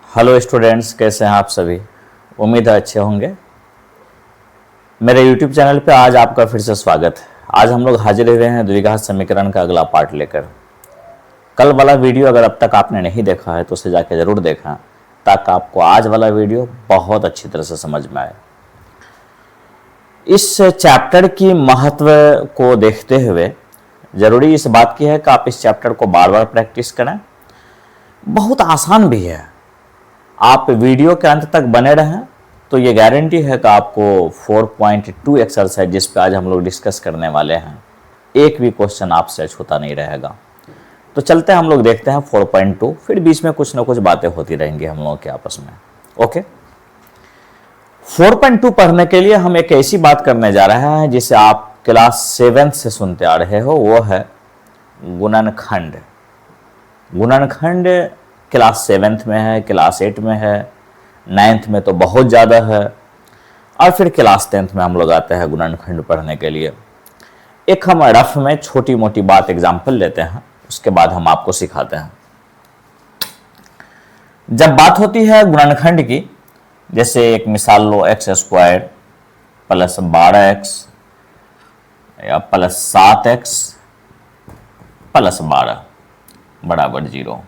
Hello students, कैसे हैं आप सभी। उम्मीद है अच्छे होंगे। मेरे यूट्यूब चैनल पे आज आपका फिर से स्वागत है। आज हम लोग हाजिर हुए हैं द्विघात समीकरण का अगला पार्ट लेकर। कल वाला वीडियो अगर अब तक आपने नहीं देखा है तो उसे जाके ज़रूर देखें, ताकि आपको आज वाला वीडियो बहुत अच्छी तरह से समझ में आए। इस चैप्टर की महत्व को देखते हुए ज़रूरी इस बात की है कि आप इस चैप्टर को बार बार प्रैक्टिस करें। बहुत आसान भी है। आप वीडियो के अंत तक बने रहें तो ये गारंटी है कि आपको 4.2 एक्सरसाइज जिस पे आज हम लोग डिस्कस करने वाले हैं, एक भी क्वेश्चन आपसे छूता नहीं रहेगा। तो चलते हैं हम लोग देखते हैं 4.2, फिर बीच में कुछ ना कुछ बातें होती रहेंगी हम लोगों के आपस में। ओके, 4.2 पढ़ने के लिए हम एक ऐसी बात करने जा रहे हैं जिसे आप क्लास 7 से सुनते आ रहे हो, वो है गुणनखंड। गुणनखंड क्लास 7 में है, क्लास 8 में है, 9th में तो बहुत ज़्यादा है, और फिर क्लास 10th में हम लोग आते हैं गुणनखंड पढ़ने के लिए। एक हम रफ में छोटी मोटी बात एग्जाम्पल लेते हैं, उसके बाद हम आपको सिखाते हैं। जब बात होती है गुणनखंड की, जैसे एक मिसाल लो, x² प्लस 12x या प्लस 7x प्लस 12 बराबर 0।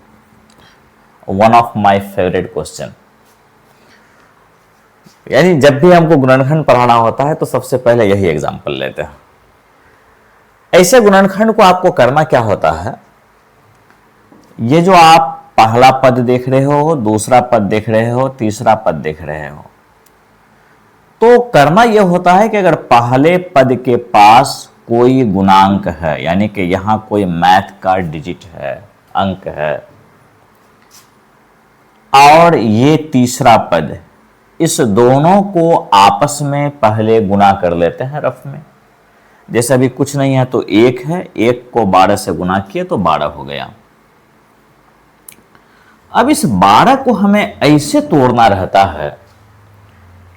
One of my favourite question. यानी जब भी हमको गुणनखंड पढ़ाना होता है तो सबसे पहले यही एग्जाम्पल लेते हैं। ऐसे गुणनखंड को आपको करना क्या होता है, ये जो आप पहला पद देख रहे हो, दूसरा पद देख रहे हो, तीसरा पद देख रहे हो, तो करना यह होता है कि अगर पहले पद के पास कोई गुणांक है, यानी कि यहां कोई मैथ का डिजिट है, अंक है, और ये तीसरा पद, इस दोनों को आपस में पहले गुणा कर लेते हैं रफ में। जैसे अभी कुछ नहीं है तो 1 है, 1 को 12 से गुणा किए तो 12 हो गया। अब इस 12 को हमें ऐसे तोड़ना रहता है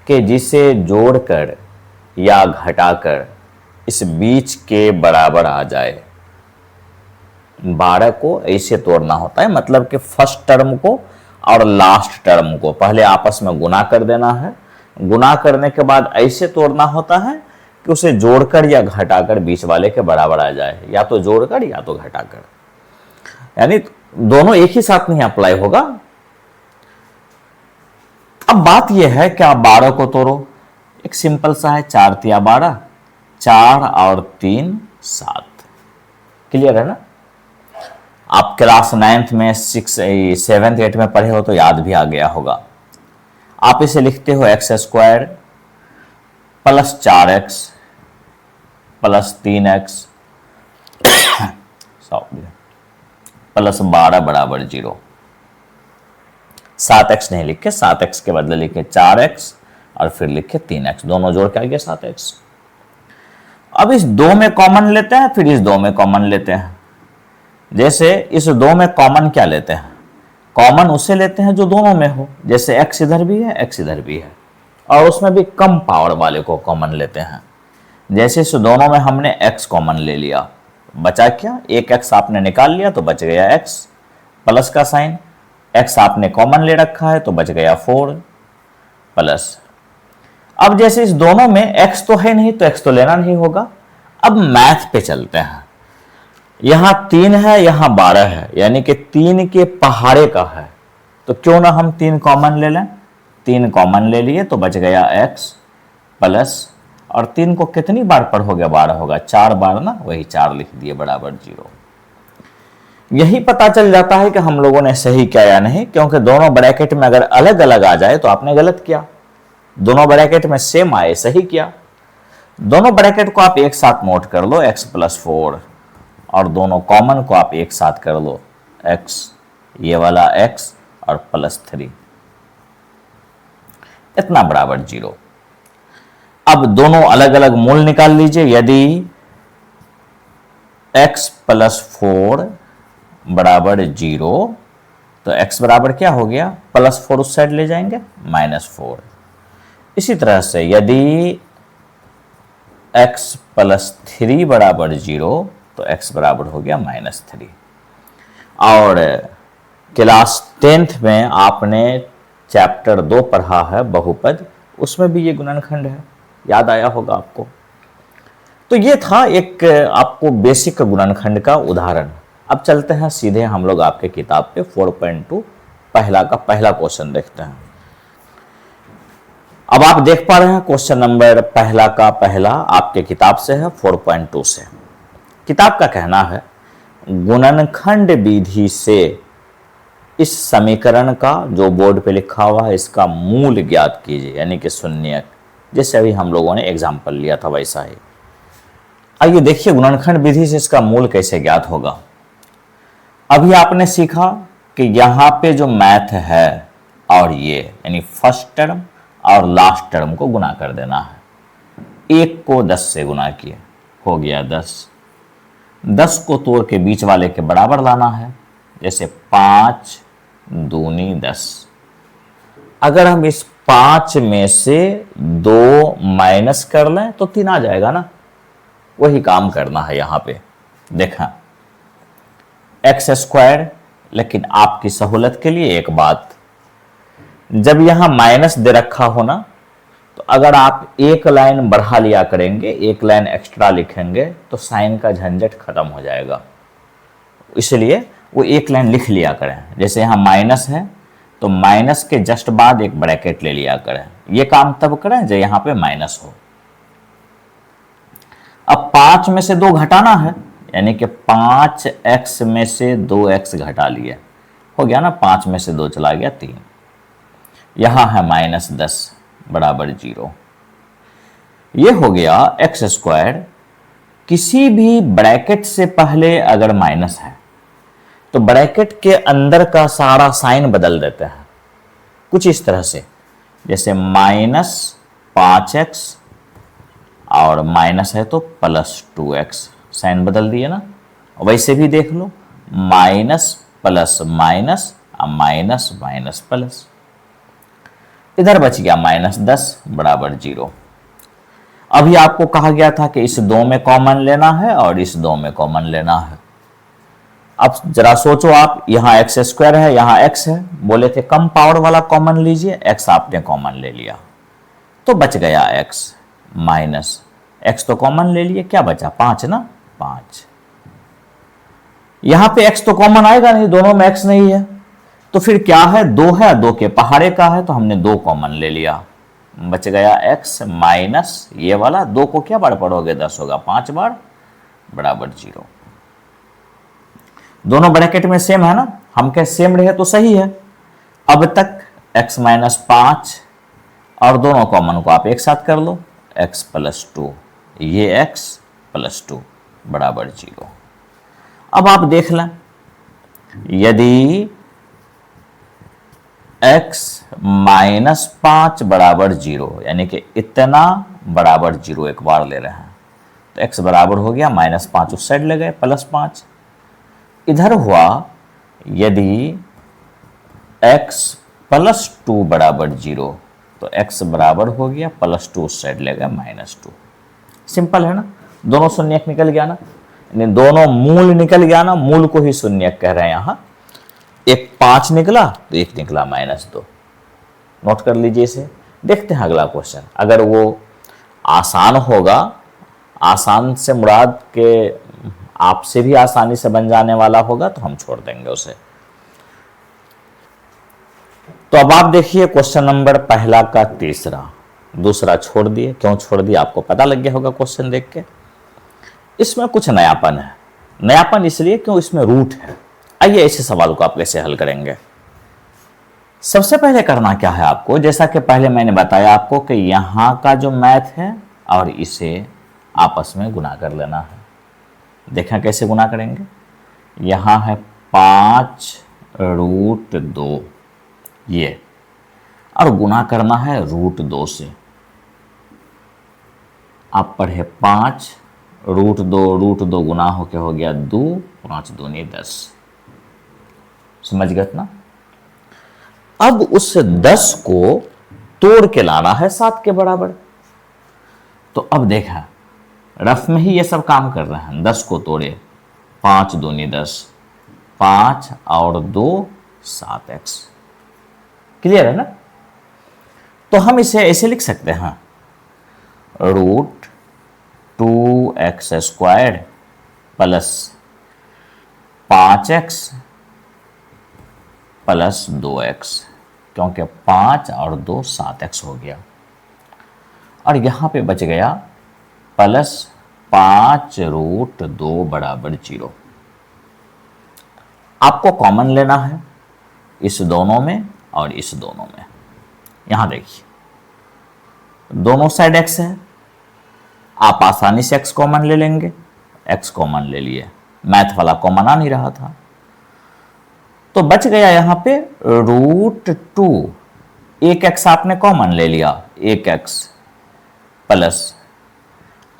कि जिसे जोड़कर या घटाकर इस बीच के बराबर आ जाए। 12 को ऐसे तोड़ना होता है, मतलब कि फर्स्ट टर्म को और लास्ट टर्म को पहले आपस में गुणा कर देना है। गुणा करने के बाद ऐसे तोड़ना होता है कि उसे जोड़कर या घटाकर बीच वाले के बराबर आ जाए, या तो जोड़कर या तो घटाकर। यानी दोनों एक ही साथ नहीं अप्लाई होगा। अब बात यह है कि आप 12 को तोड़ो, एक सिंपल सा है, 4 तिया 12, 4 और 3 7। क्लियर है ना। आप क्लास 9th में 6, 7th 8 में पढ़े हो तो याद भी आ गया होगा। आप इसे लिखते हो x² plus 4x plus 3x plus 12 बराबर 0। 7x नहीं लिखे, 7x के बदले लिखे 4x और फिर लिखे 3x, दोनों जोड़ के आ गया 7x। अब इस 2 में कॉमन लेते हैं, फिर इस 2 में कॉमन लेते हैं। जैसे इस 2 में कॉमन क्या लेते हैं, कॉमन उसे लेते हैं जो दोनों में हो। जैसे x इधर भी है, x इधर भी है, और उसमें भी कम पावर वाले को कॉमन लेते हैं। जैसे इस दोनों में हमने x कॉमन ले लिया, बचा क्या, एक x आपने निकाल लिया तो बच गया x, प्लस का साइन, x आपने कॉमन ले रखा है तो बच गया 4 प्लस। अब जैसे इस दोनों में x तो है नहीं तो x तो लेना नहीं होगा। अब मैथ पे चलते हैं। यहां 3 है, यहां 12 है, यानी कि 3 के पहाड़े का है, तो क्यों ना हम 3 कॉमन ले लें। 3 कॉमन ले लिए तो बच गया x प्लस, और 3 को कितनी बार पढ़ोगे, 12 होगा, 4 बार ना, वही 4 लिख दिए बराबर 0। यही पता चल जाता है कि हम लोगों ने सही किया या नहीं, क्योंकि दोनों ब्रैकेट में अगर अलग अलग आ जाए तो आपने गलत किया। दोनों ब्रैकेट में सेम आए, सही किया। दोनों ब्रैकेट को आप एक साथ नोट कर लो, x प्लस 4, और दोनों कॉमन को आप एक साथ कर लो, x, ये वाला x और प्लस 3, इतना बराबर 0। अब दोनों अलग अलग मूल निकाल लीजिए। यदि x प्लस 4 बराबर 0 तो x बराबर क्या हो गया, प्लस 4 उस साइड ले जाएंगे, -4। इसी तरह से यदि x प्लस 3 बराबर 0 तो x बराबर हो गया -3। और क्लास 10th में आपने चैप्टर 2 पढ़ा है बहुपद, उसमें भी ये गुणनखंड है, याद आया होगा आपको। तो ये था एक आपको बेसिक गुणनखंड का उदाहरण। अब चलते हैं सीधे हम लोग आपके किताब पे 4.2 पहला का पहला क्वेश्चन देखते हैं। अब आप देख पा रहे हैं क्वेश्चन नंबर पहला का पहला आपके किताब से है 4.2 से। किताब का कहना है गुणनखंड विधि से इस समीकरण का, जो बोर्ड पे लिखा हुआ है, इसका मूल ज्ञात कीजिए, यानी कि शून्यक, जैसे अभी हम लोगों ने एग्जाम्पल लिया था वैसा ही। आइए देखिए गुणनखंड विधि से इसका मूल कैसे ज्ञात होगा। अभी आपने सीखा कि यहां पे जो मैथ है और ये यानी फर्स्ट टर्म और लास्ट टर्म को गुणा कर देना है। 1 को 10 से गुणा किए, हो गया 10। 10 को तोड़ के बीच वाले के बराबर लाना है, जैसे 5 दूनी 10। अगर हम इस 5 में से 2 माइनस कर लें तो 3 आ जाएगा ना, वही काम करना है यहां पे। देखा x², लेकिन आपकी सहूलत के लिए एक बात, जब यहां माइनस दे रखा हो ना, तो अगर आप एक लाइन बढ़ा लिया करेंगे, एक लाइन एक्स्ट्रा लिखेंगे, तो साइन का झंझट खत्म हो जाएगा। इसलिए वो एक लाइन लिख लिया करें। जैसे यहां माइनस है तो माइनस के जस्ट बाद एक ब्रैकेट ले लिया करें। ये काम तब करें जब यहां पे माइनस हो। अब 5 में से 2 घटाना है, यानी कि 5x में से 2x घटा लिया, हो गया ना, 5 में से 2 चला गया 3। यहां है -10 बराबर 0। ये हो गया x²। किसी भी ब्रैकेट से पहले अगर माइनस है तो ब्रैकेट के अंदर का सारा साइन बदल देते हैं कुछ इस तरह से, जैसे -5x और माइनस है तो +2x, साइन बदल दिए ना। वैसे भी देख लो, माइनस प्लस माइनस और माइनस माइनस प्लस, इधर बच गया -10 बराबर 0। अभी आपको कहा गया था कि इस 2 में कॉमन लेना है और इस 2 में कॉमन लेना है। अब जरा सोचो आप, यहां x² है, यहां x है, बोले थे कम पावर वाला कॉमन लीजिए, x आपने कॉमन ले लिया तो बच गया x माइनस x तो कॉमन ले लिए, क्या बचा 5 ना, 5। यहां पे x तो कॉमन आएगा नहीं, दोनों में x नहीं है, तो फिर क्या है, 2 है, 2 के पहाड़े का है, तो हमने 2 कॉमन ले लिया, बच गया x माइनस ये वाला। 2 को क्या बार पढ़ोगे, 10 होगा 5 बार बराबर 0। दोनों ब्रैकेट में सेम है ना, हम कह सेम रहे तो सही है। अब तक x -5 और दोनों कॉमन को आप एक साथ कर लो, x + 2, ये x + 2 बराबर 0। अब आप देख लें, यदि x -5 बराबर 0, यानी कि इतना बराबर 0 एक बार ले रहे हैं, तो x बराबर हो गया -5, उस साइड ले गए +5। इधर हुआ यदि x + 2 बराबर 0, तो x बराबर हो गया +2, उस साइड ले गए -2। सिंपल है ना, दोनों शून्यक निकल गया ना, यानी दोनों मूल निकल गया ना, मूल को ही शून्यक कह रहे हैं यहां। एक 5 निकला तो एक निकला -2। नोट कर लीजिए इसे। देखते हैं अगला क्वेश्चन, अगर वो आसान होगा, आसान से मुराद के आपसे भी आसानी से बन जाने वाला होगा तो हम छोड़ देंगे उसे। तो अब आप देखिए क्वेश्चन नंबर पहला का तीसरा, दूसरा छोड़ दिए। क्यों छोड़ दिया आपको पता लग गया होगा क्वेश्चन देख के। इसमें कुछ नयापन है। नयापन इसलिए क्यों, इसमें रूट है। आइए ऐसे सवाल को आप कैसे हल करेंगे। सबसे पहले करना क्या है आपको, जैसा कि पहले मैंने बताया आपको कि यहां का जो मैथ है और इसे आपस में गुना कर लेना है। देखा कैसे गुना करेंगे। यहां है 5√2 ये, और गुना करना है √2 से। आप पढ़े 5√2 गुना होके हो गया 2, 5 दूनी 10। समझ गए ना। अब उस 10 को तोड़ के लाना है 7 के बराबर। तो अब देखा रफ में ही ये सब काम कर रहे हैं। 10 को तोड़े, 5 दूनी 10, 5 और 2 7x। क्लियर है ना। तो हम इसे ऐसे लिख सकते हैं, root 2x squared plus 5x plus 2x, क्योंकि 5 और 2 7x हो गया, और यहां पे बच गया प्लस 5 रूट 2 बराबर 0। आपको कॉमन लेना है इस दोनों में और इस दोनों में। यहां देखिए, दोनों साइड x है, आप आसानी से x कॉमन ले लेंगे, x कॉमन ले लिए, मैथ वाला कॉमन आ नहीं रहा था, तो बच गया यहां पे रूट 2, एक x आपने कॉमन ले लिया, एक x प्लस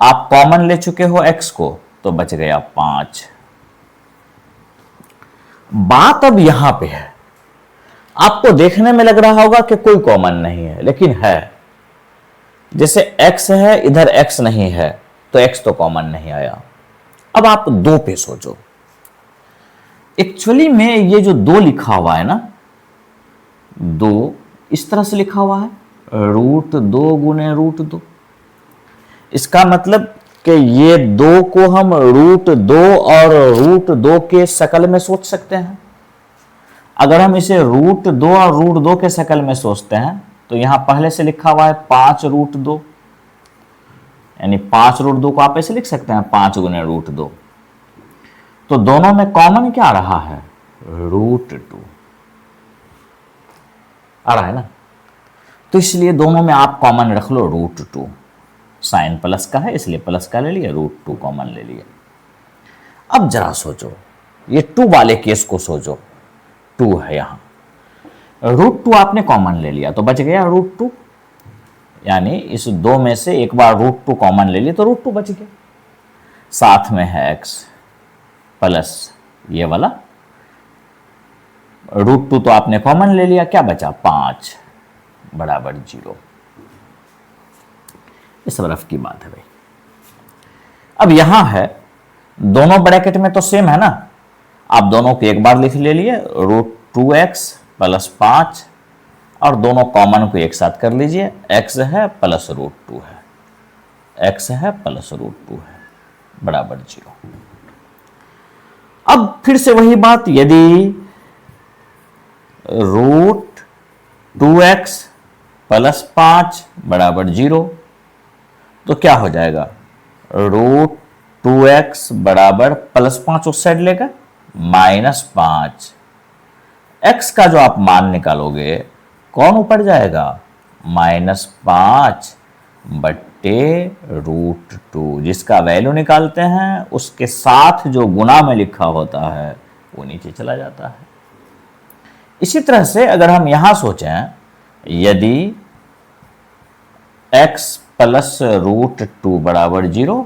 आप कॉमन ले चुके हो x को, तो बच गया 5। बात अब यहां पे है, आपको देखने में लग रहा होगा कि कोई कॉमन नहीं है, लेकिन है। जैसे x है, इधर x नहीं है, तो x तो कॉमन नहीं आया। अब आप 2 पे सोचो, एक्चुअली में ये जो 2 लिखा हुआ है ना, 2 इस तरह से लिखा हुआ है, रूट 2 गुने रूट 2। इसका मतलब कि ये 2 को हम रूट 2 और रूट 2 के शकल में सोच सकते हैं। अगर हम इसे रूट 2 और रूट 2 के शकल में सोचते हैं, तो यहां पहले से लिखा हुआ है 5 रूट 2, यानी 5 रूट 2 को आप ऐसे लिख सकते हैं 5 गुने रूट 2। तो दोनों में कॉमन क्या आ रहा है, रूट 2 आ रहा है ना, तो इसलिए दोनों में आप कॉमन रख लो रूट 2। साइन प्लस का है इसलिए प्लस का ले लिया, रूट 2 कॉमन ले लिया। अब जरा सोचो, ये 2 वाले केस को सोचो, 2 है यहां, रूट 2 आपने कॉमन ले लिया तो बच गया रूट 2, यानी इस 2 में से एक बार रूट 2 कॉमन ले लिया तो रूट 2 बच गया। साथ में है x प्लस ये वाला रूट 2 तो आपने कॉमन ले लिया, क्या बचा 5 बराबर 0। इस तरफ की बात है भाई। अब यहां है, दोनों ब्रैकेट में तो सेम है ना, आप दोनों को एक बार लिख ले लिए, रूट 2x प्लस 5, और दोनों कॉमन को एक साथ कर लीजिए, x है प्लस रूट 2 है, x है प्लस रूट 2 है बराबर 0। अब फिर से वही बात, यदि रूट 2x प्लस 5 बराबर 0, तो क्या हो जाएगा, रूट 2x बराबर प्लस 5 उस साइड लेगा, -5, x का जो आप मान निकालोगे कौन ऊपर जाएगा, -5 बट्टे रूट 2, जिसका वैल्यू निकालते हैं उसके साथ जो गुना में लिखा होता है वो नीचे चला जाता है। इसी तरह से अगर हम यहां सोचें, यदि x प्लस रूट 2 बराबर 0,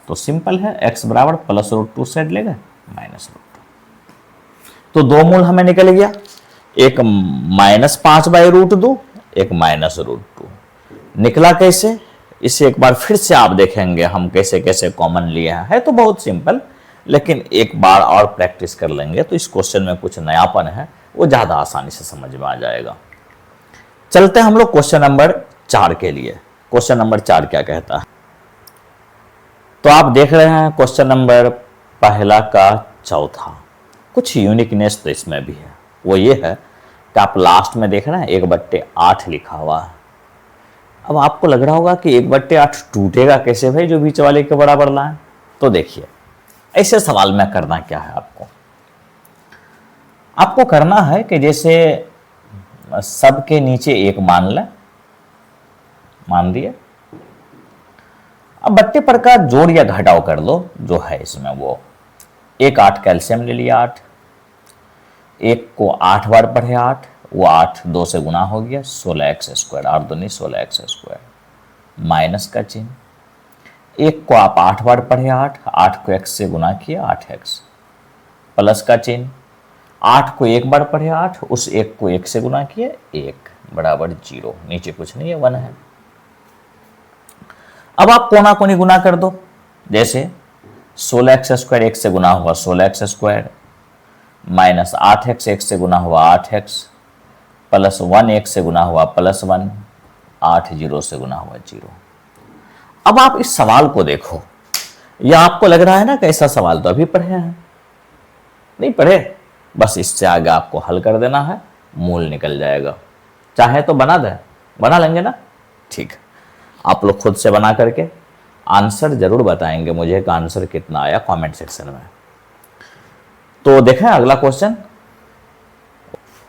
तो सिंपल है, x बराबर प्लस रूट 2 सेट लेगा माइनस रूट 2, तो 2 मूल हमें निकल गया, एक -5 बाई रूट 2, एक माइनस रूट 2। निकला कैसे, इसे एक बार फिर से आप देखेंगे हम कैसे कैसे कॉमन लिए हैं, है तो बहुत सिंपल, लेकिन एक बार और प्रैक्टिस कर लेंगे तो इस क्वेश्चन में कुछ नयापन है, वो ज्यादा आसानी से समझ में आ जाएगा। चलते हम लोग क्वेश्चन नंबर 4 के लिए। क्वेश्चन नंबर 4 क्या कहता है, तो आप देख रहे हैं क्वेश्चन नंबर पहला का चौथा, कुछ यूनिकनेस तो इसमें भी है, वो ये है कि आप लास्ट में देख रहे हैं 1/8 लिखा हुआ है। अब आपको लग रहा होगा कि 1/8 टूटेगा कैसे भाई, जो बीच वाले के बराबर लाएं। तो देखिए, ऐसे सवाल में करना क्या है, आपको करना है कि जैसे सबके नीचे 1 मान लें, मान दिए, अब बट्टे पर का जोड़ या घटाव कर लो जो है इसमें, वो 1 8 कैल्शियम ले लिया 8, 1 को 8 बार पढ़े 8, वो 8 2 से गुना हो गया 16x स्क्वायर, 8 दूनी 16x स्क्वायर, माइनस का चिन्ह, 1 को आप 8 बार पढ़े 8, 8 को x से गुना किया 8x, प्लस का चिन्ह, 8 को 1 बार पढ़े 8, उस 1 को 1 से गुना किया 1 बराबर 0, नीचे कुछ नहीं है 1 है। अब आप कोना कोनी गुना कर दो, जैसे 16x स्क्वायर 1 से गुना हुआ 16x स्क्वायर, माइनस 8x 1 से गुना हुआ 8x, प्लस 1 1 से गुना हुआ +1, 8 जीरो से गुना हुआ 0। अब आप इस सवाल को देखो, या आपको लग रहा है ना कि ऐसा सवाल तो अभी पढ़े हैं, नहीं पढ़े, बस इससे आगे आपको हल कर देना है, मूल निकल जाएगा। चाहे तो बना दे, बना लेंगे ना, ठीक है। आप लोग खुद से बना करके आंसर जरूर बताएंगे मुझे कि आंसर कितना आया कमेंट सेक्शन में। तो देखें अगला क्वेश्चन।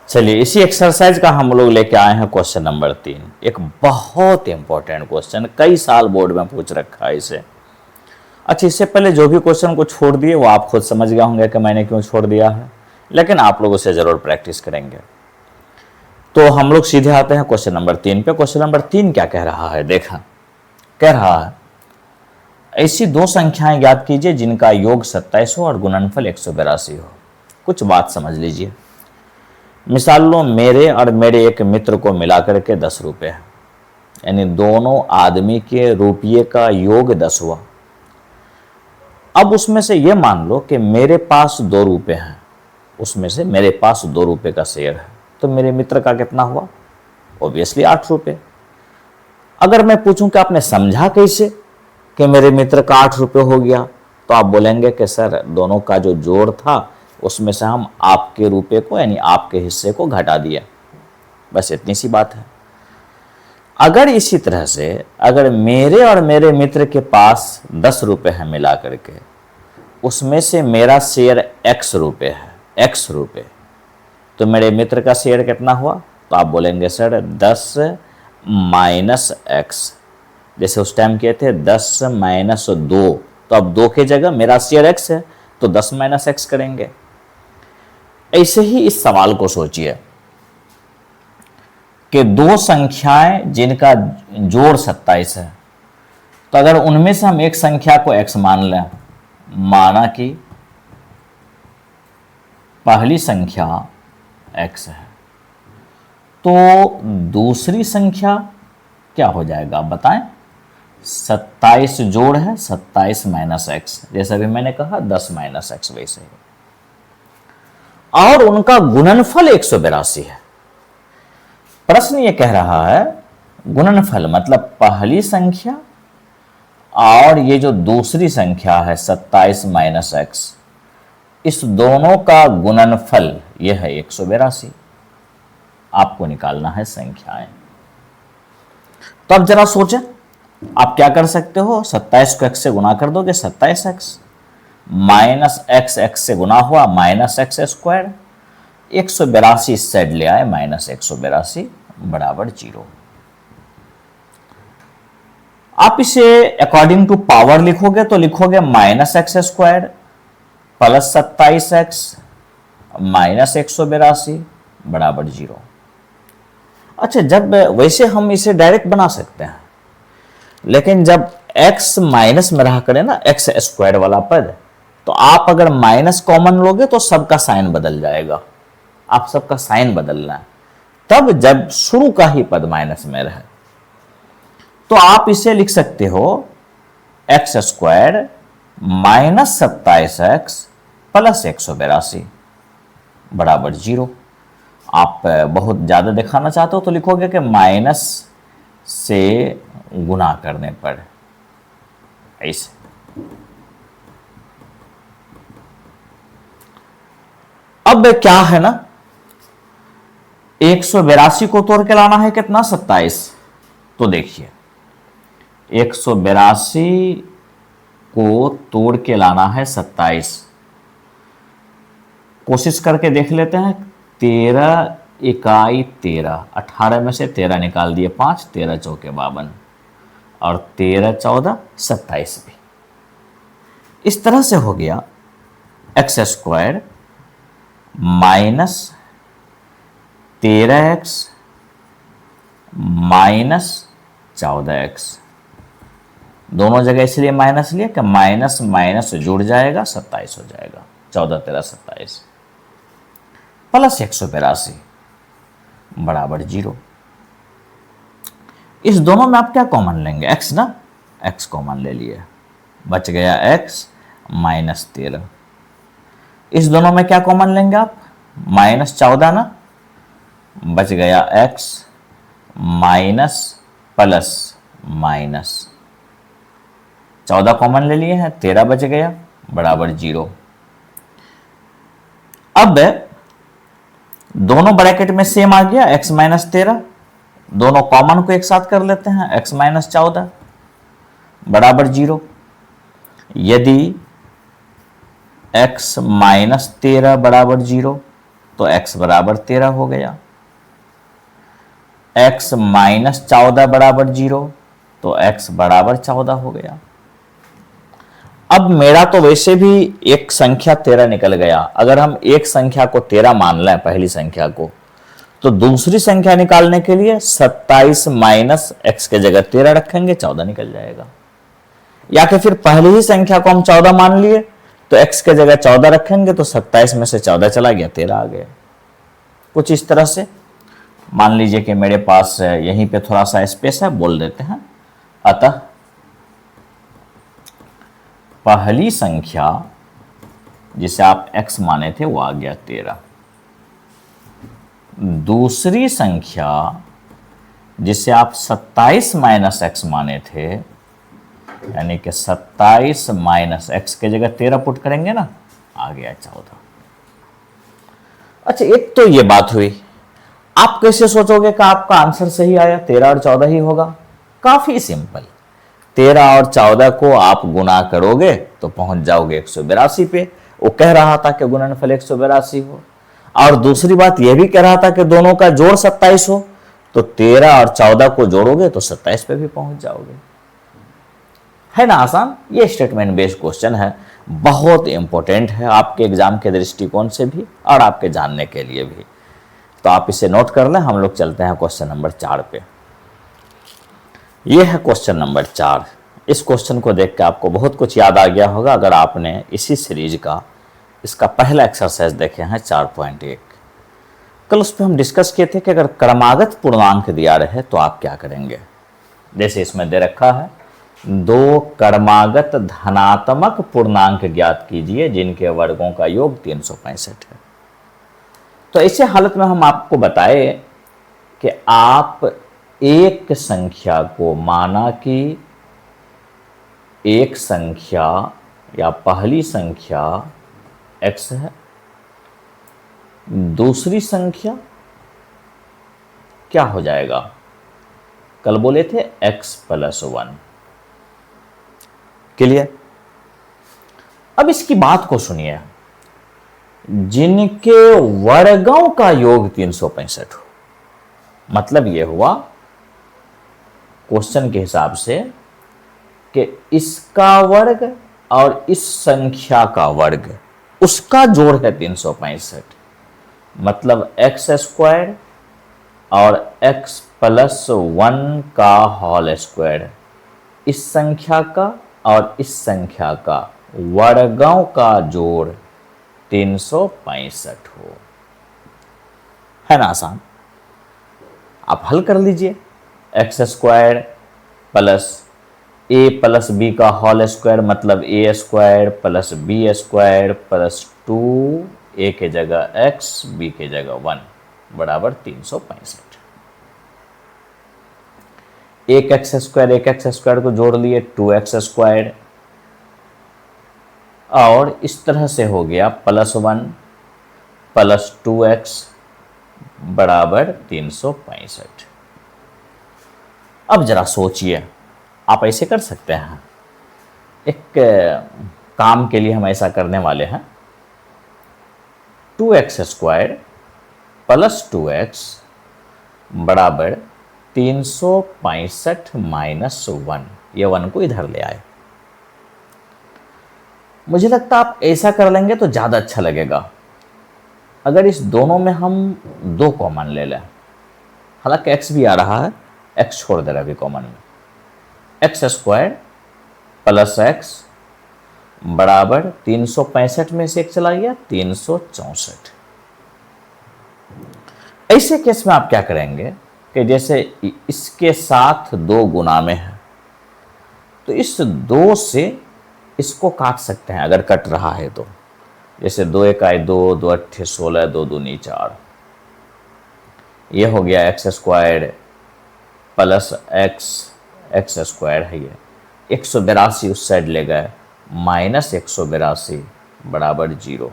चलिए इसी एक्सरसाइज का हम लोग लेके आए हैं क्वेश्चन नंबर 3। एक बहुत इंपॉर्टेंट क्वेश्चन, कई साल बोर्ड में पूछ रखा है इसे। अच्छा, इससे पहले जो भी क्वेश्चन को छोड़ दिए वो आप खुद समझ गए होंगे कि मैंने क्यों छोड़ दिया है, लेकिन आप लोग उसे जरूर प्रैक्टिस करेंगे। तो हम लोग सीधे आते हैं क्वेश्चन नंबर 3 पे। क्वेश्चन नंबर 3 क्या कह रहा है, देखा, कह रहा है ऐसी दो संख्याएं ज्ञात कीजिए जिनका योग 27 हो और गुणनफल 182 हो। कुछ बात समझ लीजिए। मिसाल लो, मेरे और मेरे एक मित्र को मिलाकर के 10 रुपये है, यानी दोनों आदमी के रुपये का योग 10 हुआ। अब उसमें से ये मान लो कि मेरे पास 2 रुपये हैं, उसमें से मेरे पास 2 रुपये का शेयर है, तो मेरे मित्र का कितना हुआ? ऑब्वियसली 8 रुपये। अगर मैं पूछूं कि आपने समझा कैसे कि मेरे मित्र का 8 रुपये हो गया, तो आप बोलेंगे कि सर दोनों का जो जोड़ था उसमें से हम आपके रुपये को यानी आपके हिस्से को घटा दिया, बस इतनी सी बात है। अगर इसी तरह से अगर मेरे और मेरे मित्र के पास 10 रुपये है मिला करके, उसमें से मेरा शेयर x रुपये है, x रुपये, तो मेरे मित्र का शेयर कितना हुआ? तो आप बोलेंगे सर 10 माइनस एक्स, जैसे उस टाइम किए थे 10 माइनस 2, तो अब 2 की जगह मेरा शेयर x है तो 10 माइनस एक्स करेंगे। ऐसे ही इस सवाल को सोचिए कि दो संख्याएं जिनका जोड़ 27 है, तो अगर उनमें से हम एक संख्या को x मान लें, माना कि पहली संख्या x है, तो दूसरी संख्या क्या हो जाएगा आप बताएं? 27 जोड़ है 27 माइनस एक्स, जैसा भी मैंने कहा 10 माइनस एक्स वैसे ही, और उनका गुणनफल 182 है। प्रश्न ये कह रहा है गुणनफल मतलब पहली संख्या और ये जो दूसरी संख्या है 27 माइनस एक्स, इस दोनों का गुणनफल यह है 182। आपको निकालना है संख्याएं। तो अब जरा सोचें, आप क्या कर सकते हो? 27 को x से गुना कर दोगे 27x, माइनस एक्स एक्स से गुना हुआ माइनस एक्स स्क्वायर, 182 इस साइड ले आए, माइनस 182 बराबर 0। आप इसे अकॉर्डिंग टू पावर लिखोगे तो लिखोगे minus x square plus 27x minus 182 बराबर 0। अच्छा, जब वैसे हम इसे डायरेक्ट बना सकते हैं, लेकिन जब x माइनस में रहा करे ना एक्स स्क्वायर वाला पद, तो आप अगर माइनस कॉमन लोगे तो सबका साइन बदल जाएगा। आप सबका साइन बदलना है तब जब शुरू का ही पद माइनस में रहे, तो आप इसे लिख सकते हो x square minus 27x plus 182 बराबर 0। आप बहुत ज्यादा दिखाना चाहते हो तो लिखोगे कि माइनस से गुना करने पर ऐसे। अब क्या है ना, 182 को तोड़ के लाना है कितना? 27। तो देखिए 182 को तोड़ के लाना है 27। कोशिश करके देख लेते हैं। 13 इकाई 13, 18 में से 13 निकाल दिए 5, 13 चौके 52 और 13 14 27 भी। इस तरह से हो गया x square minus 13x minus 14x। दोनों जगह इसलिए माइनस लिया कि माइनस माइनस जुड़ जाएगा 27 हो जाएगा, 14 13 27 प्लस 182 बराबर 0। इस दोनों में आप क्या कॉमन लेंगे? x ना, x कॉमन ले लिए, बच गया x माइनस 13। इस दोनों में क्या कॉमन लेंगे आप? माइनस 14 ना, बच गया x minus plus minus 14 common ले लिए हैं, 13 बच गया बराबर 0। अब दोनों ब्रैकेट में सेम आ गया, x माइनस 13, दोनों कॉमन को एक साथ कर लेते हैं, x माइनस 14 बराबर 0। यदि x माइनस 13 बराबर 0 तो x बराबर 13 हो गया, x माइनस 14 बराबर 0 तो x बराबर 14 हो गया। अब मेरा तो वैसे भी एक संख्या 13 निकल गया, अगर हम एक संख्या को 13 मान लें पहली संख्या को, तो दूसरी संख्या निकालने के लिए 27 माइनस x के जगह 13 रखेंगे, 14 निकल जाएगा। या कि फिर पहली ही संख्या को हम 14 मान लिए तो x के जगह 14 रखेंगे तो 27 में से 14 चला गया, 13 आ गया। कुछ इस तरह से मान लीजिए कि मेरे पास यहीं पे थोड़ा सा स्पेस है, बोल देते हैं। अतः पहली संख्या जिसे आप x माने थे वो आ गया 13। दूसरी संख्या जिसे आप 27 माइनस x माने थे, यानी कि 27 माइनस x के जगह 13 पुट करेंगे ना, आ गया 14। अच्छा, एक तो ये बात हुई। आप कैसे सोचोगे कि आपका आंसर सही आया, 13 और 14 ही होगा? काफी सिंपल, 13 और 14 को आप गुना करोगे तो पहुंच जाओगे 182 पे। वो कह रहा था कि गुणनफल 182 हो, और दूसरी बात यह भी कह रहा था कि दोनों का जोड़ 27 हो, तो 13 और 14 को जोड़ोगे तो 27 पे भी पहुंच जाओगे। है ना आसान? ये स्टेटमेंट बेस्ड क्वेश्चन है, बहुत इंपॉर्टेंट है आपके एग्जाम के दृष्टिकोण से भी और आपके जानने के लिए भी। तो आप इसे नोट कर लें। हम लोग चलते हैं क्वेश्चन नंबर 4 पे। यह है क्वेश्चन नंबर 4। इस क्वेश्चन को देख के आपको बहुत कुछ याद आ गया होगा अगर आपने इसी सीरीज का इसका पहला एक्सरसाइज देखे हैं 4.1। कल उस पर हम डिस्कस किए थे कि अगर क्रमागत पूर्णांक दिया रहे तो आप क्या करेंगे। जैसे इसमें दे रखा है, दो क्रमागत धनात्मक पूर्णांक ज्ञात कीजिए जिनके वर्गों का योग 365 है। तो ऐसे हालत में हम आपको बताए कि आप एक संख्या को माना कि एक संख्या या पहली संख्या x है, दूसरी संख्या क्या हो जाएगा, कल बोले थे x प्लस 1। क्लियर? अब इसकी बात को सुनिए, जिनके वर्गों का योग 365 हो, मतलब यह हुआ क्वेश्चन के हिसाब से कि इसका वर्ग और इस संख्या का वर्ग उसका जोड़ है 365, मतलब एक्स स्क्वायर और x प्लस 1 का होल स्क्वायर, इस संख्या का और इस संख्या का वर्गों का जोड़ 365 हो। है ना आसान? आप हल कर लीजिए। X square plus A plus B का होल स्क्वायर, मतलब A square plus B square plus 2, A के जगह x, बी के जगह 1 बराबर 365। एक एक्स स्क्वायर को जोड़ लिए 2x स्क्वायर, और इस तरह से हो गया प्लस 1 प्लस 2x बराबर 365। अब जरा सोचिए, आप ऐसे कर सकते हैं। एक काम के लिए हम ऐसा करने वाले हैं, 2x स्क्वायर प्लस 2x बराबर 365 माइनस 1। ये 1 को इधर ले आए। मुझे लगता है आप ऐसा कर लेंगे तो ज़्यादा अच्छा लगेगा। अगर इस दोनों में हम 2 कॉमन ले लें, हालांकि x भी आ रहा है, x छोड़ दे रहा है अभी कॉमन में, एक्स स्क्वायर प्लस x बराबर 365 में से 1 चला गया 364। ऐसे केस में आप क्या करेंगे कि जैसे इसके साथ 2 गुना में है, तो इस 2 से इसको काट सकते हैं अगर कट रहा है तो। जैसे 2 1 2, 2 8 16, 2 2 4, ये हो गया x square plus x, x square है ये, 182 उस साइड ले गए, माइनस 182 बराबर 0।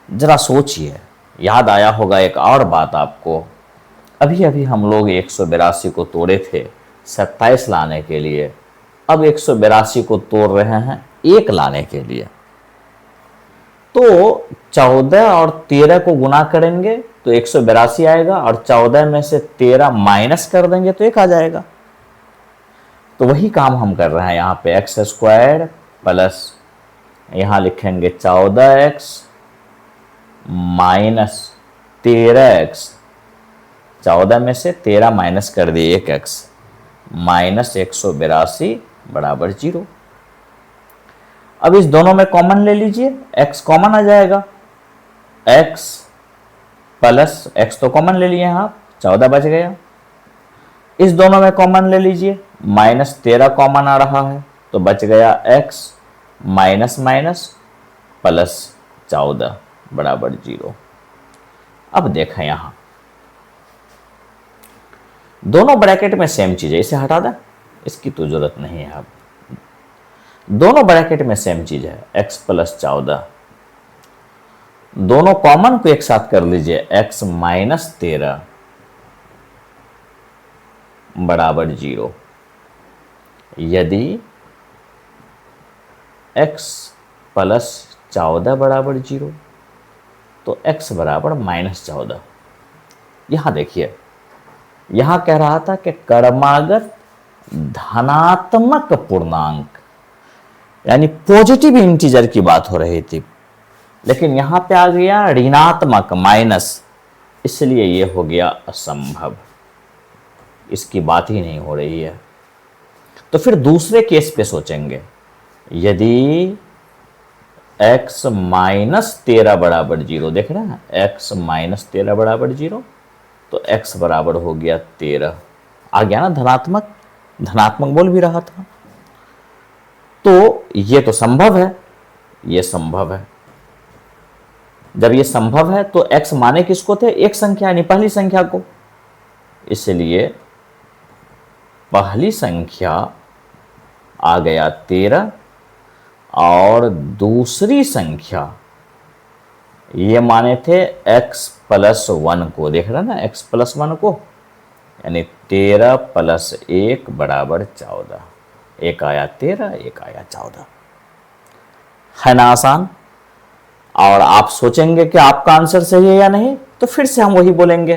जरा सोचिए, याद आया होगा एक और बात आपको, अभी अभी हम लोग 182 को तोड़े थे 27 लाने के लिए, अब 182 को तोड़ रहे हैं 1 लाने के लिए। तो 14 और 13 को गुना करेंगे तो 182 आएगा, और 14 में से 13 माइनस कर देंगे तो 1 आ जाएगा। तो वही काम हम कर रहे हैं यहाँ पे, एक्स स्क्वायर प्लस यहाँ लिखेंगे 14x माइनस 13x, 14 में से 13 माइनस कर दिए 1x, माइनस 182 बराबर 0। अब इस दोनों में कॉमन ले लीजिए, x कॉमन आ जाएगा, x प्लस x तो कॉमन ले लिए यहाँ, 14 बच गया। इस दोनों में कॉमन ले लीजिए, माइनस 13 कॉमन आ रहा है तो बच गया x माइनस माइनस प्लस 14 बराबर 0। अब देखें यहां दोनों ब्रैकेट में सेम चीज है, इसे हटा दें, इसकी तो जरूरत नहीं है। अब दोनों ब्रैकेट में सेम चीज है, x प्लस 14, दोनों कॉमन को एक साथ कर लीजिए, x माइनस 13 बराबर 0। यदि x प्लस 14 बराबर 0 तो x बराबर माइनस 14। यहां देखिए, यहां कह रहा था कि क्रमागत धनात्मक पूर्णांक यानी पॉजिटिव इंटीजर की बात हो रही थी, लेकिन यहां पे आ गया ऋणात्मक माइनस, इसलिए यह हो गया असंभव, इसकी बात ही नहीं हो रही है। तो फिर दूसरे केस पे सोचेंगे, यदि x माइनस 13 बराबर 0, देख रहे हैं x माइनस 13 बराबर 0, तो x बराबर हो गया 13, आ गया ना धनात्मक, धनात्मक बोल भी रहा था। तो ये तो संभव है, ये संभव है। जब ये संभव है तो x माने किसको थे, एक संख्या यानी पहली संख्या को, इसलिए पहली संख्या आ गया 13 और दूसरी संख्या ये माने थे x प्लस 1 को, देख रहे ना x प्लस 1 को, यानी 13 प्लस 1 बराबर 14, एक आया 13 एक आया 14, है ना आसान। और आप सोचेंगे कि आपका आंसर सही है या नहीं, तो फिर से हम वही बोलेंगे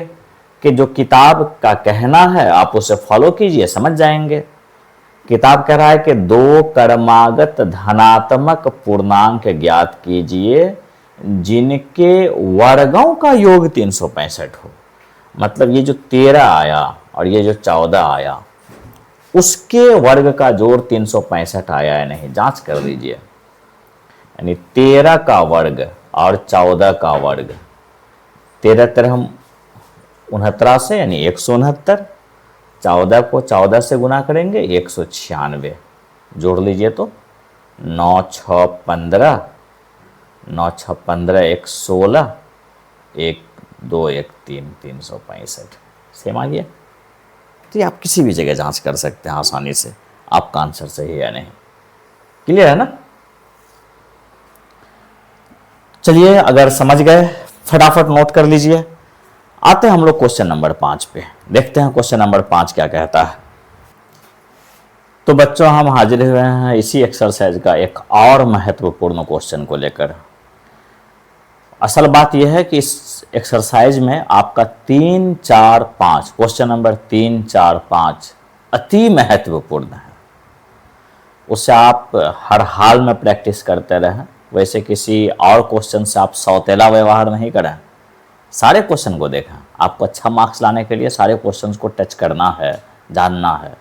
कि जो किताब का कहना है आप उसे फॉलो कीजिए, समझ जाएंगे। किताब कह रहा है कि 2 क्रमागत धनात्मक पूर्णांक ज्ञात कीजिए जिनके वर्गों का योग 365 हो। मतलब ये जो 13 आया और ये जो 14 आया, उसके वर्ग का जोड़ 365 आया है नहीं, जांच कर लीजिए। यानी 13 का वर्ग और 14 का वर्ग, 13 13 69 से यानी 169, 14 को 14 से गुना करेंगे 196, जोड़ लीजिए तो 9 6 15, 9 6 15 1 16, 1 2 1 3 365, सेम आ गया। तो आप किसी भी जगह जांच कर सकते हैं आसानी से, आपका आंसर सही है या नहीं। क्लियर है ना। चलिए, अगर समझ गए फटाफट नोट कर लीजिए। आते हैं हम लोग क्वेश्चन नंबर 5 पे, देखते हैं क्वेश्चन नंबर 5 क्या कहता है। तो बच्चों, हम हाजिर हुए हैं इसी एक्सरसाइज का एक और महत्वपूर्ण क्वेश्चन को लेकर। असल बात यह है कि इस एक्सरसाइज में आपका 3 4 5, क्वेश्चन नंबर 3 4 5 अति महत्वपूर्ण है। उससे आप हर हाल में प्रैक्टिस करते रहें। वैसे किसी और क्वेश्चन से आप सौतेला व्यवहार नहीं करें, सारे क्वेश्चन को देखें। आपको अच्छा मार्क्स लाने के लिए सारे क्वेश्चन को टच करना है, जानना है।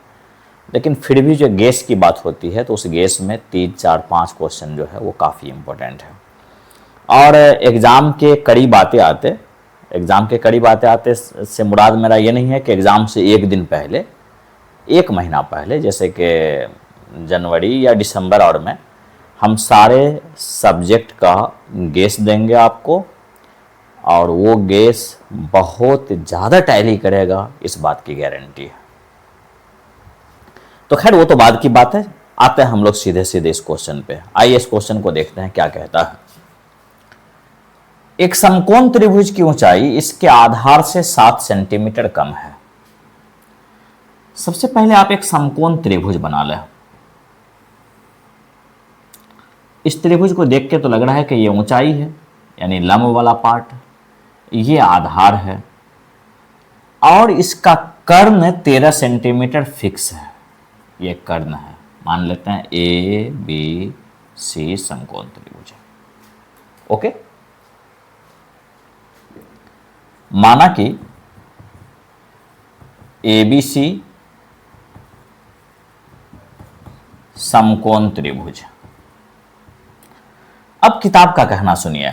लेकिन फिर भी जो गेस की बात होती है तो उस गेस में 3 4 5 क्वेश्चन जो है वो काफ़ी इम्पोर्टेंट है। और एग्ज़ाम के करीब आते आते से मुराद मेरा ये नहीं है कि एग्ज़ाम से एक दिन पहले, एक महीना पहले, जैसे कि जनवरी या दिसंबर और में हम सारे सब्जेक्ट का गेस देंगे आपको, और वो गेस बहुत ज़्यादा टैली करेगा, इस बात की गारंटी है। तो खैर वो तो बाद की बात है, आते हैं हम लोग सीधे सीधे इस क्वेश्चन पे। आइए इस क्वेश्चन को देखते हैं क्या कहता है। एक समकोण त्रिभुज की ऊंचाई इसके आधार से 7 सेंटीमीटर कम है। सबसे पहले आप एक समकोण त्रिभुज बना लें। इस त्रिभुज को देख के तो लग रहा है कि ये ऊंचाई है, यानी लंब वाला पार्ट, ये आधार है, और इसका कर्ण 13 सेंटीमीटर फिक्स है। ये कर्ण है, मान लेते हैं ए बी सी समकोण त्रिभुज है। ओके, माना कि ए बी सी समकोण त्रिभुज। अब किताब का कहना सुनिए।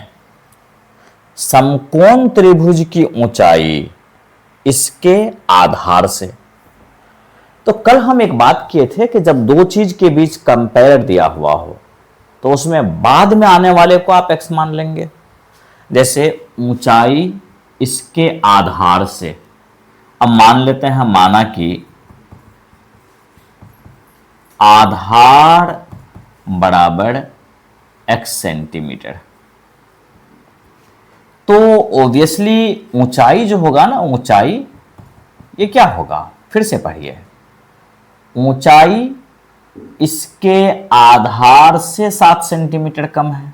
समकोण त्रिभुज की ऊंचाई इसके आधार से। तो कल हम एक बात किए थे कि जब दो चीज के बीच कंपेयर दिया हुआ हो तो उसमें बाद में आने वाले को आप एक्स मान लेंगे। जैसे ऊंचाई इसके आधार से, अब मान लेते हैं, माना कि आधार बराबर x सेंटीमीटर, तो ऑब्वियसली ऊंचाई जो होगा ना, ऊंचाई ये क्या होगा, फिर से पढ़िए। ऊंचाई इसके आधार से 7 सेंटीमीटर कम है।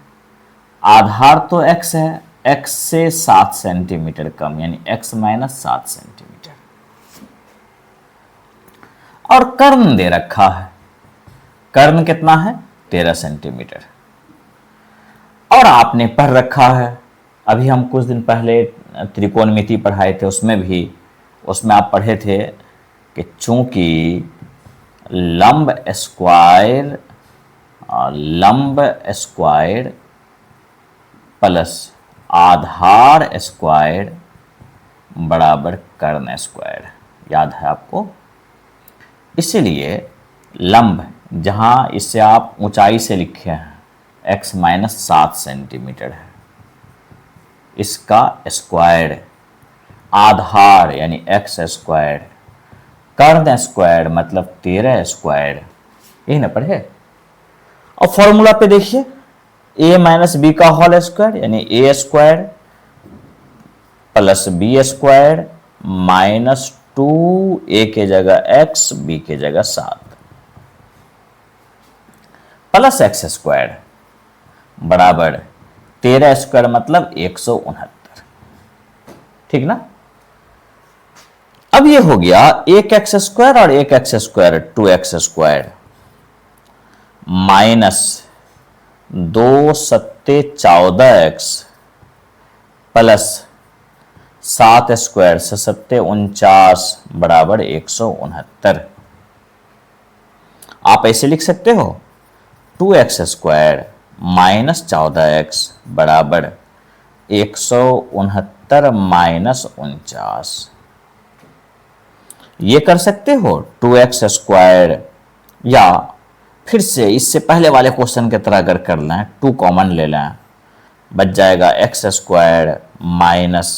आधार तो x है, x से 7 सेंटीमीटर कम, यानी x माइनस 7 सेंटीमीटर। और कर्ण दे रखा है, कर्ण कितना है, 13 सेंटीमीटर। और आपने पढ़ रखा है, अभी हम कुछ दिन पहले त्रिकोणमिति पढ़ाए थे, उसमें आप पढ़े थे कि चूंकि लंब स्क्वायर प्लस आधार स्क्वायर बराबर कर्ण स्क्वायर, याद है आपको। इसीलिए लंब, जहां इसे आप ऊंचाई से लिखे हैं x माइनस 7 सेंटीमीटर है, इसका स्क्वायर आधार यानी x स्क्वायर, कर्ण स्क्वायर मतलब 13 स्क्वायर, यही ना पढ़े। और फॉर्मूला पे देखिए, a माइनस बी का होल स्क्वायर यानी a square plus B square minus 2, a के जगह x, b के जगह 7, प्लस x स्क्वायर बराबर 13 स्क्वायर मतलब 169, ठीक ना। अब ये हो गया एक एक्स स्क्वायर और एक x square 2x square minus 2 सत्ते 14x प्लस 7 स्क्वायर से 7 49 बराबर 169। आप ऐसे लिख सकते हो 2x स्क्वायर माइनस 14x बराबर 169 माइनस 49। ये कर सकते हो 2x स्क्वायर, या फिर से इससे पहले वाले क्वेश्चन की तरह अगर कर लें, 2 कॉमन ले लें, बच जाएगा x स्क्वायर माइनस,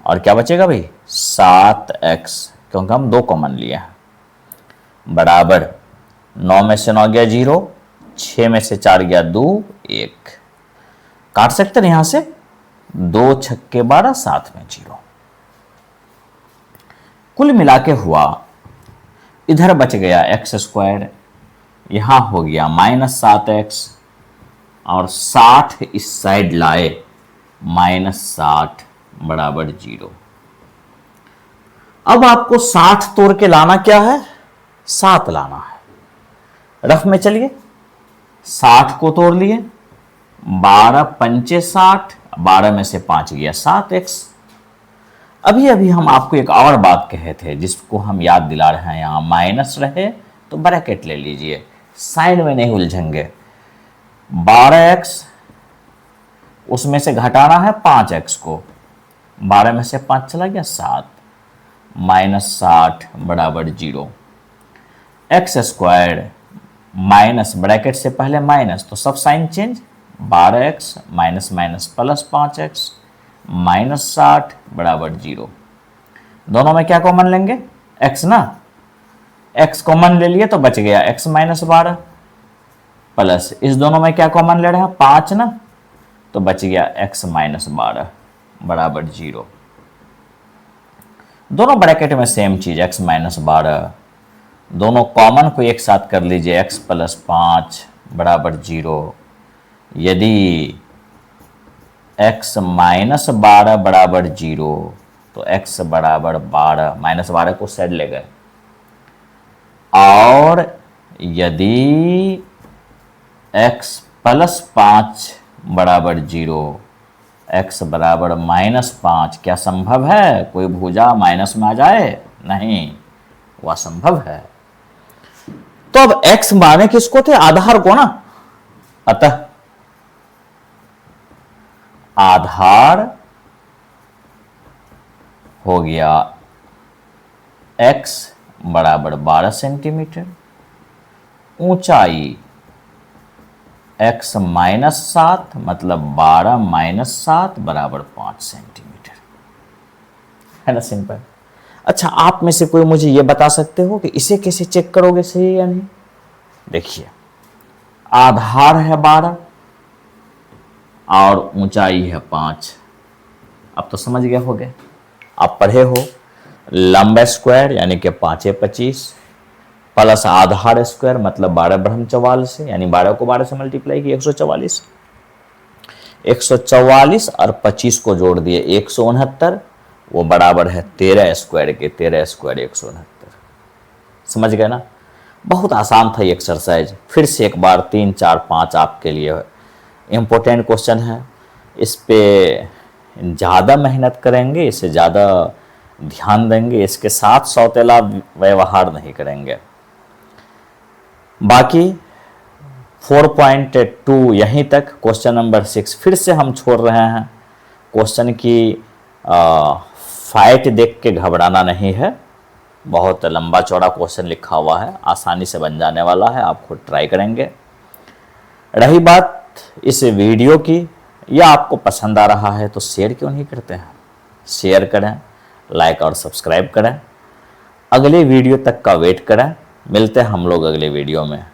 और क्या बचेगा भाई 7x, क्योंकि हम 2 कॉमन लिए हैं, बराबर 9 में से 9 गया 0, 6 में से 4 गया 2, 1 काट सकते हैं यहां से, 2 छक्के 12, 7 में 0। कुल मिला के हुआ, इधर बच गया एक्स स्क्वायर, यहां हो गया माइनस 7x, और 60 इस साइड लाए, माइनस 60 बराबर 0। अब आपको 60 तोड़ के लाना क्या है, 7 लाना है। रफ में चलिए, 60 को तोड़ लिए, 12 पंचे 60, 12 में से 5 गया 7x। अभी अभी हम आपको एक और बात कहे थे जिसको हम याद दिला रहे हैं, यहां माइनस रहे तो ब्रैकेट ले लीजिए, साइन में नहीं उलझेंगे। 12x, उसमें से घटाना है 5x को, 12 में से 5 चला गया 7, माइनस 60 बराबर 0। एक्स स्क्वायर माइनस, ब्रैकेट से पहले माइनस तो सब sign change, 12x minus minus plus 5x minus 60 बराबर 0। दोनों में क्या कॉमन लेंगे, x ना, x कॉमन ले लिए तो बच गया x माइनस 12 प्लस इस दोनों में क्या कॉमन ले रहे हैं 5 ना, तो बच गया x माइनस 12 बराबर 0। दोनों ब्रैकेट में सेम चीज x माइनस 12, दोनों कॉमन को एक साथ कर लीजिए x प्लस 5 बराबर 0। यदि x माइनस 12 बराबर 0 तो x बराबर 12, माइनस 12 को साइड ले गए, और यदि x प्लस 5 बराबर 0, x बराबर माइनस 5, क्या संभव है कोई भुजा माइनस में आ जाए? नहीं, वह संभव है। तो अब x माने किसको थे? आधार को ना। अतः आधार हो गया x बराबर 12 सेंटीमीटर, ऊंचाई x माइनस 7 मतलब 12 माइनस 7 बराबर 5 सेंटीमीटर, है ना सिंपल। अच्छा, आप में से कोई मुझे यह बता सकते हो कि इसे कैसे चेक करोगे सही या नहीं? देखिए, आधार है 12 और ऊंचाई है 5। अब तो समझ गए होगे, आप पढ़े हो लंब स्क्वायर यानी कि 5 25 प्लस आधार स्क्वायर मतलब 12 ब्रह्म 44 से, यानी 12 को 12 से मल्टीप्लाई किया 144, 144 और 25 को जोड़ दिए 169, वो बराबर है 13 स्क्वायर के, 13 स्क्वायर 169। समझ गए ना? बहुत आसान था ये एक्सरसाइज। फिर से एक बार 3 4 5 आपके लिए इम्पोर्टेंट क्वेश्चन है, इस पे ज़्यादा मेहनत करेंगे, इससे ज़्यादा ध्यान देंगे, इसके साथ सौतेला व्यवहार नहीं करेंगे। बाकी 4.2 यहीं तक, क्वेश्चन नंबर 6 फिर से हम छोड़ रहे हैं। क्वेश्चन की फाइट देख के घबराना नहीं है, बहुत लंबा चौड़ा क्वेश्चन लिखा हुआ है, आसानी से बन जाने वाला है, आप खुद ट्राई करेंगे। रही बात इस वीडियो की, या आपको पसंद आ रहा है तो शेयर क्यों नहीं करते हैं? शेयर करें, लाइक और सब्सक्राइब करें, अगले वीडियो तक का वेट करें। मिलते हैं हम लोग अगले वीडियो में।